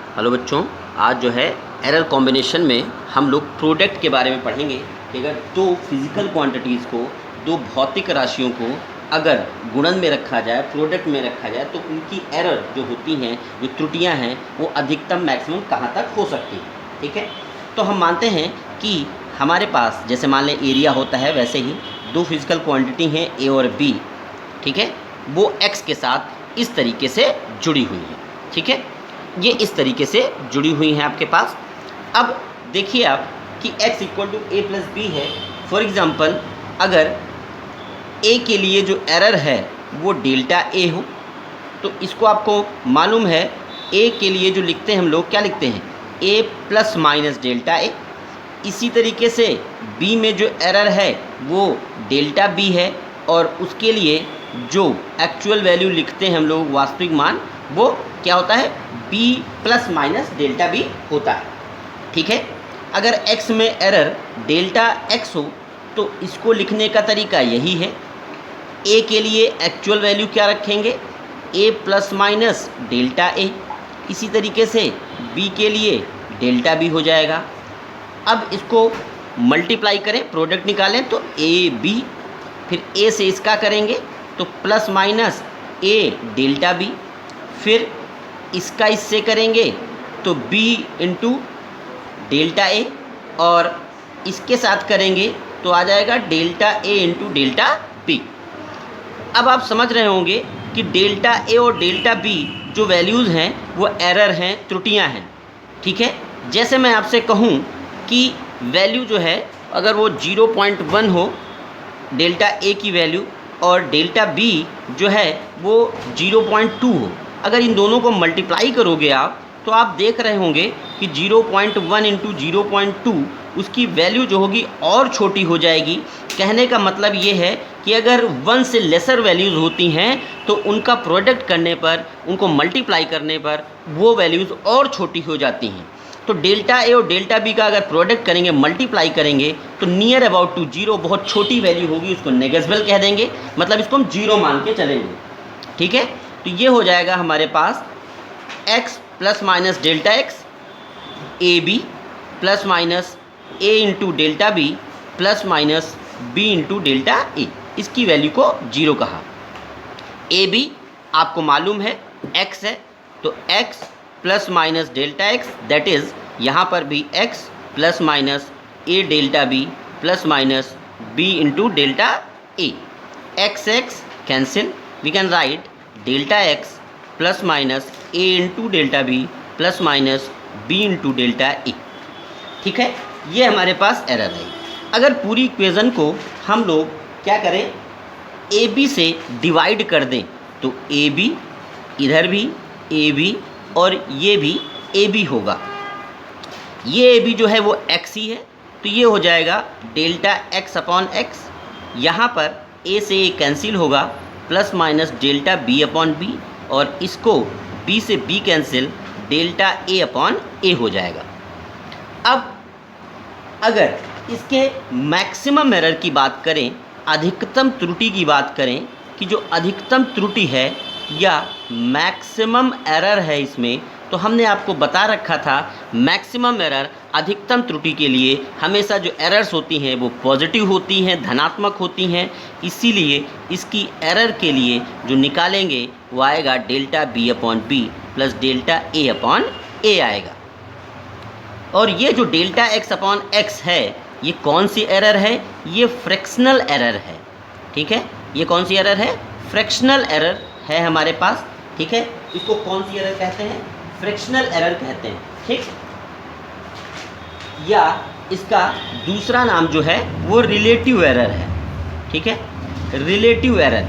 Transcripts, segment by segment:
Hello बच्चों, आज जो है एरर कॉम्बिनेशन में हम लोग प्रोडक्ट के बारे में पढ़ेंगे कि अगर दो फिजिकल क्वांटिटीज़ को, दो भौतिक राशियों को अगर गुणन में रखा जाए, प्रोडक्ट में रखा जाए, तो उनकी एरर जो होती हैं, जो त्रुटियां हैं, वो अधिकतम मैक्सिमम कहाँ तक हो सकती हैं। ठीक है, तो हम मानते हैं कि हमारे पास जैसे मान लें एरिया होता है, वैसे ही दो फिजिकल क्वांटिटी हैं ए और बी। ठीक है, वो एक्स के साथ इस तरीके से जुड़ी हुई है। ठीक है, ये इस तरीके से जुड़ी हुई हैं आपके पास। अब देखिए आप कि x equal to A plus B है। फॉर एग्ज़ाम्पल अगर a के लिए जो एरर है वो डेल्टा a हो, तो इसको आपको मालूम है a के लिए जो लिखते हैं हम लोग, क्या लिखते हैं, a plus minus delta a। इसी तरीके से b में जो एरर है वो डेल्टा b है, और उसके लिए जो एक्चुअल वैल्यू लिखते हैं हम लोग, वास्तविक मान, वो क्या होता है, b plus minus delta b होता है। ठीक है, अगर x में एरर डेल्टा x हो तो इसको लिखने का तरीका यही है। a के लिए एक्चुअल वैल्यू क्या रखेंगे, a plus minus delta a। इसी तरीके से b के लिए डेल्टा b हो जाएगा। अब इसको मल्टीप्लाई करें, प्रोडक्ट निकालें तो a b, फिर a से इसका करेंगे तो plus minus a delta b, फिर इसका इससे करेंगे तो b इंटू डेल्टा ए, और इसके साथ करेंगे तो आ जाएगा delta A into delta B. अब आप समझ रहे होंगे कि डेल्टा ए और डेल्टा बी जो वैल्यूज़ हैं वो एरर हैं, त्रुटियां हैं। ठीक है, जैसे मैं आपसे कहूँ कि वैल्यू जो है अगर वो 0.1 हो डेल्टा ए की वैल्यू, और डेल्टा बी जो है वो 0.2 हो, अगर इन दोनों को मल्टीप्लाई करोगे आप तो आप देख रहे होंगे कि 0.1 इंटू 0.2 उसकी वैल्यू जो होगी और छोटी हो जाएगी। कहने का मतलब ये है कि अगर 1 से लेसर वैल्यूज़ होती हैं तो उनका प्रोडक्ट करने पर, उनको मल्टीप्लाई करने पर वो वैल्यूज़ और छोटी हो जाती हैं। तो डेल्टा ए और डेल्टा बी का अगर प्रोडक्ट करेंगे, मल्टीप्लाई करेंगे, तो नियर अबाउट टू जीरो, बहुत छोटी वैल्यू होगी, उसको नेगेटिव कह देंगे, मतलब इसको हम जीरो मान के चलेंगे। ठीक है, तो ये हो जाएगा हमारे पास x plus minus delta X, A B plus minus A into delta B plus minus B into delta A. इसकी वैल्यू को जीरो कहा। ए बी आपको मालूम है x है, तो x plus minus delta X, that is यहाँ पर भी x plus minus A delta B plus minus B into delta A. X X cancel, we can write delta X plus minus A into delta B plus minus B into delta A. ठीक है, ये हमारे पास error है। अगर पूरी equation को हम लोग क्या करें, ए बी से डिवाइड कर दें तो ए बी, इधर भी ए बी, और ये भी ए बी होगा। ये ए बी जो है वो एक्स ही है, तो ये हो जाएगा डेल्टा एक्स अपॉन एक्स। यहाँ पर ए से ए कैंसिल होगा, plus minus delta B upon B, और इसको बी से B cancel, delta A upon A हो जाएगा। अब अगर इसके मैक्सिमम एरर की बात करें, अधिकतम त्रुटि की बात करें, कि जो अधिकतम त्रुटि है या मैक्सिमम एरर है इसमें, तो हमने आपको बता रखा था मैक्सिमम एरर, अधिकतम त्रुटि के लिए हमेशा जो एरर्स होती हैं वो पॉजिटिव होती हैं, धनात्मक होती हैं। इसीलिए इसकी एरर के लिए जो निकालेंगे वो आएगा delta B upon B plus delta A upon A आएगा। और ये जो डेल्टा एक्स अपॉन एक्स है, ये कौन सी एरर है, ये फ्रैक्शनल एरर है। ठीक है, ये कौन सी एरर है, फ्रैक्शनल एरर है हमारे पास। ठीक है, इसको कौन सी एरर कहते हैं, फ्रैक्शनल एरर कहते हैं। ठीक, या इसका दूसरा नाम जो है वो रिलेटिव एरर है। ठीक है, रिलेटिव एरर,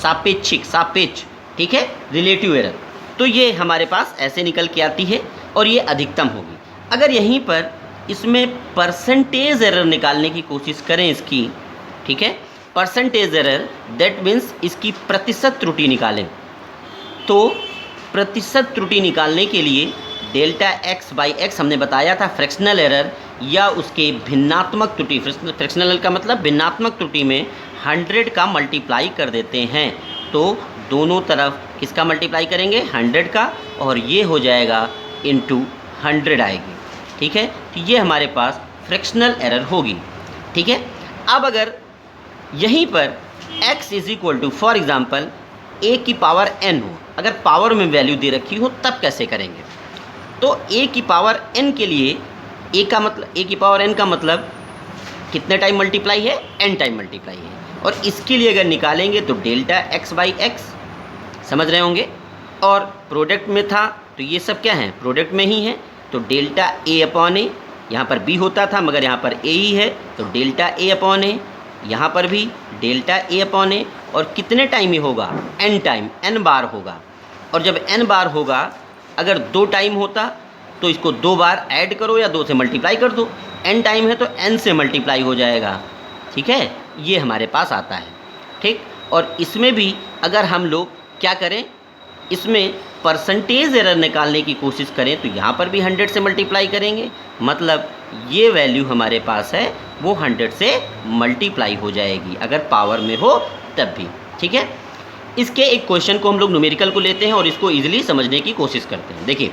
सापेक्षिक, सापेक्ष। ठीक है, रिलेटिव एरर। तो ये हमारे पास ऐसे निकल के आती है और ये अधिकतम होगी। अगर यहीं पर इसमें परसेंटेज एरर निकालने की कोशिश करें इसकी, ठीक है, परसेंटेज एरर, दैट मीन्स इसकी प्रतिशत त्रुटि निकालें, तो प्रतिशत त्रुटि निकालने के लिए डेल्टा एक्स बाई एक्स हमने बताया था फ्रैक्शनल एरर, या उसके भिन्नात्मक त्रुटि, फ्रैक्शनल का मतलब भिन्नात्मक त्रुटि में 100 का मल्टीप्लाई कर देते हैं तो दोनों तरफ किसका मल्टीप्लाई करेंगे 100 का, और ये हो जाएगा इंटू 100 आएगी। ठीक है, तो ये हमारे पास फ्रैक्शनल एरर होगी। ठीक है, अब अगर यहीं पर x is equal to for example a की पावर n हो, अगर पावर में वैल्यू दे रखी हो तब कैसे करेंगे। तो a की पावर n के लिए a की पावर n का मतलब कितने टाइम मल्टीप्लाई है, n टाइम मल्टीप्लाई है, और इसके लिए अगर निकालेंगे तो डेल्टा x बाई एक्स, समझ रहे होंगे। और प्रोडक्ट में था तो ये सब क्या है, प्रोडक्ट में ही है, तो डेल्टा a अपॉन ए, यहाँ पर b होता था मगर यहाँ पर a ही है, तो डेल्टा a अपॉन ए, यहाँ पर भी डेल्टा a अपॉन ए, और कितने टाइम ही होगा, n टाइम, n बार होगा। और जब n बार होगा, अगर 2 टाइम होता तो इसको 2 बार ऐड करो या 2 से मल्टीप्लाई कर दो, n टाइम है तो n से मल्टीप्लाई हो जाएगा। ठीक है, ये हमारे पास आता है। ठीक, और इसमें भी अगर हम लोग क्या करें, इसमें परसेंटेज एरर निकालने की कोशिश करें तो यहाँ पर भी 100 से मल्टीप्लाई करेंगे, मतलब ये वैल्यू हमारे पास है वो 100 से मल्टीप्लाई हो जाएगी अगर पावर में हो तब भी। ठीक है, इसके एक क्वेश्चन को हम लोग न्यूमेरिकल को लेते हैं और इसको ईजिली समझने की कोशिश करते हैं। देखिए,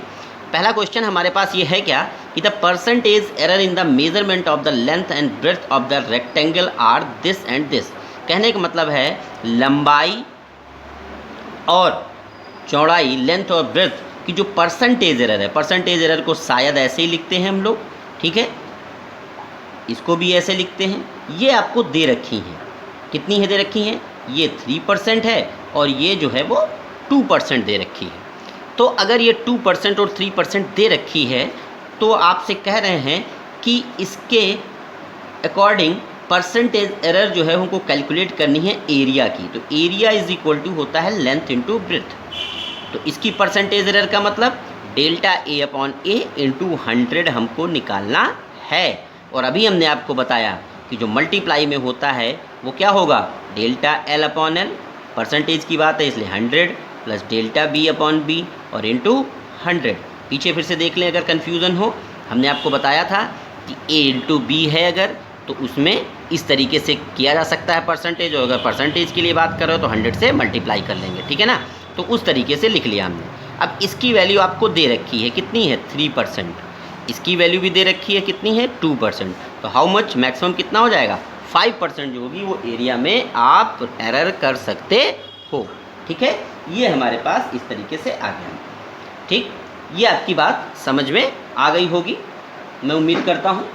पहला क्वेश्चन हमारे पास ये है क्या कि the percentage error in the measurement of the length and breadth of the rectangle are this and this. कहने का मतलब है लंबाई और चौड़ाई, लेंथ और ब्रेड्थ की जो परसेंटेज एरर है, परसेंटेज एरर को शायद ऐसे ही लिखते हैं हम लोग। ठीक है, इसको भी ऐसे लिखते हैं। ये आपको दे रखी हैं, कितनी है दे रखी हैं, ये 3% है और ये जो है वो 2% दे रखी है। तो अगर ये 2% और 3% दे रखी है तो आपसे कह रहे हैं कि इसके अकॉर्डिंग परसेंटेज एरर जो है उनको कैलकुलेट करनी है एरिया की। तो एरिया इज इक्वल टू होता है लेंथ इंटू ब्रेड्थ। तो इसकी परसेंटेज एरर का मतलब delta a upon A into 100 हमको निकालना है। और अभी हमने आपको बताया कि जो मल्टीप्लाई में होता है वो क्या होगा, delta l upon L, percentage की बात है इसलिए 100 plus delta b upon B और इंटू 100। पीछे फिर से देख लें अगर कन्फ्यूज़न हो, हमने आपको बताया था कि a इंटू बी है अगर तो उसमें इस तरीके से किया जा सकता है परसेंटेज, और अगर परसेंटेज के लिए बात कर रहे हो तो 100 से मल्टीप्लाई कर लेंगे। ठीक है ना, तो उस तरीके से लिख लिया हमने। अब इसकी वैल्यू आपको दे रखी है, कितनी है 3%, इसकी वैल्यू भी दे रखी है, कितनी है 2%। तो हाउ मच, मैक्सिमम कितना हो जाएगा 5% जो होगी वो एरिया में आप एरर कर सकते हो। ठीक है, ये हमारे पास इस तरीके से आ गया। ठीक, ये आपकी बात समझ में आ गई होगी, मैं उम्मीद करता हूँ।